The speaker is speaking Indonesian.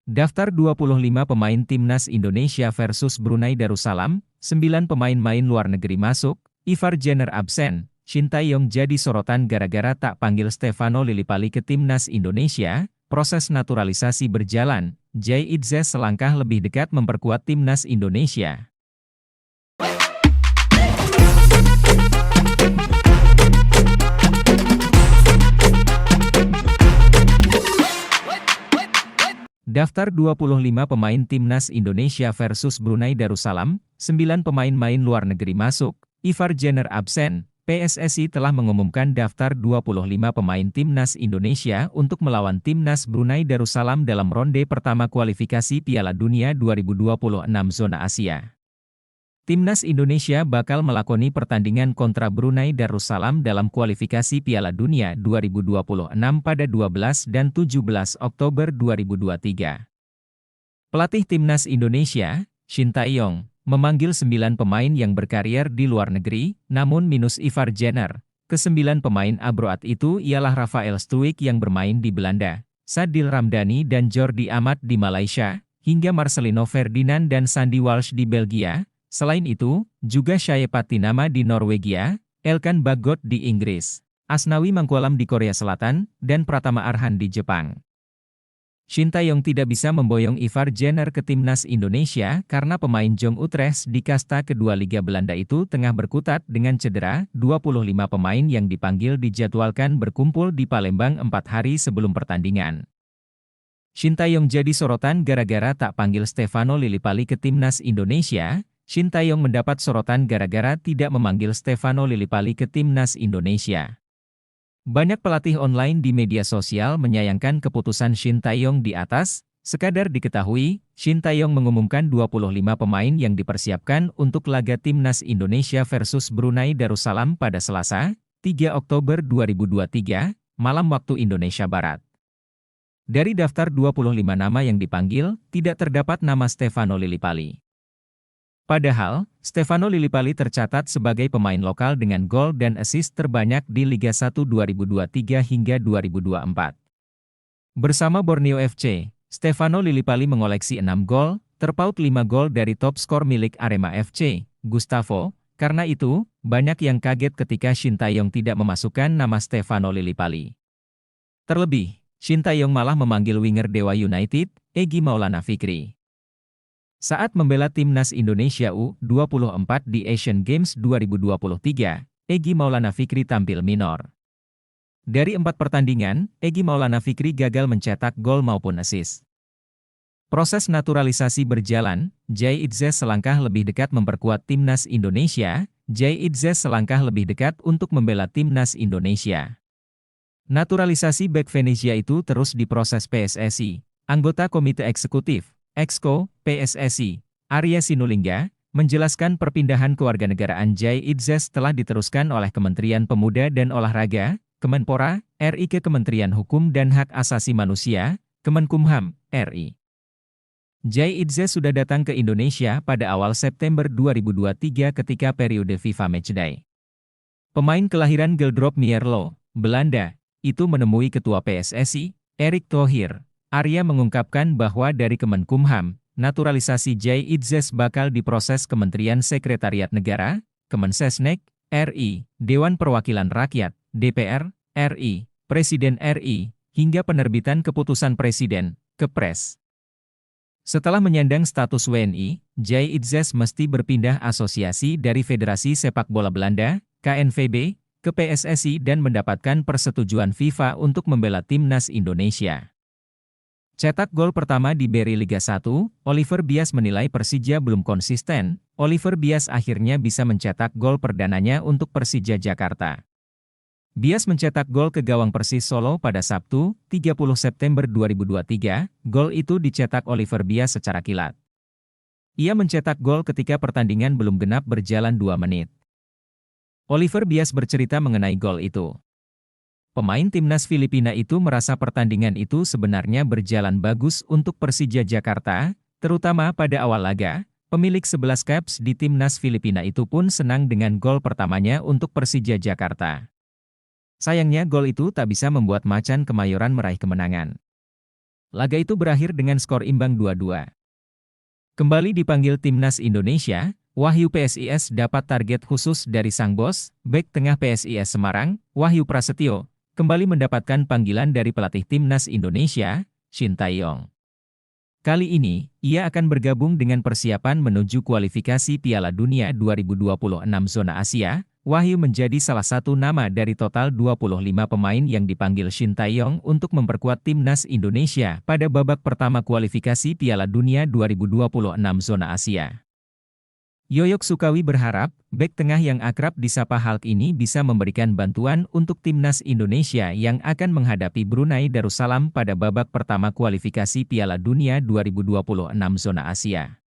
Daftar 25 pemain Timnas Indonesia versus Brunei Darussalam, 9 pemain main luar negeri masuk, Ivar Jenner absen, Shin Tae-yong jadi sorotan gara-gara tak panggil Stefano Lillipali ke Timnas Indonesia, proses naturalisasi berjalan, Jay Itzes selangkah lebih dekat memperkuat Timnas Indonesia. Daftar 25 pemain Timnas Indonesia versus Brunei Darussalam, 9 pemain main luar negeri masuk, Ivar Jenner absen, PSSI telah mengumumkan daftar 25 pemain Timnas Indonesia untuk melawan Timnas Brunei Darussalam dalam ronde pertama kualifikasi Piala Dunia 2026 zona Asia. Timnas Indonesia bakal melakoni pertandingan kontra Brunei Darussalam dalam kualifikasi Piala Dunia 2026 pada 12 dan 17 Oktober 2023. Pelatih Timnas Indonesia, Shin Tae-yong, memanggil 9 pemain yang berkarier di luar negeri, namun minus Ivar Jenner. Ke-9 pemain abroad itu ialah Rafael Struijk yang bermain di Belanda, Sadil Ramdhani dan Jordi Amat di Malaysia, hingga Marcelino Ferdinand dan Sandy Walsh di Belgia. Selain itu, juga Syae Patinama di Norwegia, Elkan Bagot di Inggris, Asnawi Mangkualam di Korea Selatan, dan Pratama Arhan di Jepang. Shin Tae-yong tidak bisa memboyong Ivar Jenner ke Timnas Indonesia karena pemain Jong Utrecht di kasta kedua Liga Belanda itu tengah berkutat dengan cedera. 25 pemain yang dipanggil dijadwalkan berkumpul di Palembang 4 hari sebelum pertandingan. Shin Tae-yong jadi sorotan gara-gara tak panggil Stefano Lillipali ke Timnas Indonesia. Shin Tae-yong mendapat sorotan gara-gara tidak memanggil Stefano Lillipali ke Timnas Indonesia. Banyak pelatih online di media sosial menyayangkan keputusan Shin Tae-yong di atas. Sekadar diketahui, Shin Tae-yong mengumumkan 25 pemain yang dipersiapkan untuk laga Timnas Indonesia versus Brunei Darussalam pada Selasa, 3 Oktober 2023, malam waktu Indonesia Barat. Dari daftar 25 nama yang dipanggil, tidak terdapat nama Stefano Lillipali. Padahal, Stefano Lillipali tercatat sebagai pemain lokal dengan gol dan assist terbanyak di Liga 1 2023 hingga 2024. Bersama Borneo FC, Stefano Lillipali mengoleksi 6 gol, terpaut 5 gol dari top skor milik Arema FC, Gustavo. Karena itu, banyak yang kaget ketika Shin Tae-yong tidak memasukkan nama Stefano Lillipali. Terlebih, Shin Tae-yong malah memanggil winger Dewa United, Egy Maulana Fikri. Saat membela Timnas Indonesia U24 di Asian Games 2023, Egy Maulana Fikri tampil minor. Dari 4 pertandingan, Egy Maulana Fikri gagal mencetak gol maupun assist. Proses naturalisasi berjalan, Jay Itzes selangkah lebih dekat memperkuat Timnas Indonesia. Jay Itzes selangkah lebih dekat untuk membela Timnas Indonesia. Naturalisasi bek Venezia itu terus diproses PSSI. Anggota Komite Eksekutif Exco, PSSI, Arya Sinulinga, menjelaskan perpindahan kewarganegaraan Jay Itzes telah diteruskan oleh Kementerian Pemuda dan Olahraga, Kemenpora, RI ke Kementerian Hukum dan Hak Asasi Manusia, Kemenkumham, RI. Jay Itzes sudah datang ke Indonesia pada awal September 2023 ketika periode FIFA Matchday. Pemain kelahiran Geldrop Mierlo, Belanda, itu menemui Ketua PSSI, Erick Thohir. Arya mengungkapkan bahwa dari Kemenkumham, naturalisasi Jay Itzes bakal diproses Kementerian Sekretariat Negara, Kemensesnek, RI, Dewan Perwakilan Rakyat, DPR, RI, Presiden RI, hingga penerbitan keputusan Presiden, Kepres. Setelah menyandang status WNI, Jay Itzes mesti berpindah asosiasi dari Federasi Sepak Bola Belanda, KNVB, ke PSSI dan mendapatkan persetujuan FIFA untuk membela Timnas Indonesia. Cetak gol pertama di Beri Liga 1, Oliver Bias menilai Persija belum konsisten. Oliver Bias akhirnya bisa mencetak gol perdananya untuk Persija Jakarta. Bias mencetak gol ke gawang Persis Solo pada Sabtu, 30 September 2023. Gol itu dicetak Oliver Bias secara kilat. Ia mencetak gol ketika pertandingan belum genap berjalan 2 menit. Oliver Bias bercerita mengenai gol itu. Pemain Timnas Filipina itu merasa pertandingan itu sebenarnya berjalan bagus untuk Persija Jakarta, terutama pada awal laga. Pemilik 11 caps di Timnas Filipina itu pun senang dengan gol pertamanya untuk Persija Jakarta. Sayangnya gol itu tak bisa membuat Macan Kemayoran meraih kemenangan. Laga itu berakhir dengan skor imbang 2-2. Kembali dipanggil timnas Indonesia, Wahyu PSIS dapat target khusus dari sang bos, bek tengah PSIS Semarang, Wahyu Prasetyo, kembali mendapatkan panggilan dari pelatih timnas Indonesia, Shin Tae-yong. Kali ini, ia akan bergabung dengan persiapan menuju kualifikasi Piala Dunia 2026 zona Asia. Wahyu menjadi salah satu nama dari total 25 pemain yang dipanggil Shin Tae-yong untuk memperkuat timnas Indonesia pada babak pertama kualifikasi Piala Dunia 2026 zona Asia. Yoyok Sukawi berharap, bek tengah yang akrab disapa Hulk ini bisa memberikan bantuan untuk timnas Indonesia yang akan menghadapi Brunei Darussalam pada babak pertama kualifikasi Piala Dunia 2026 zona Asia.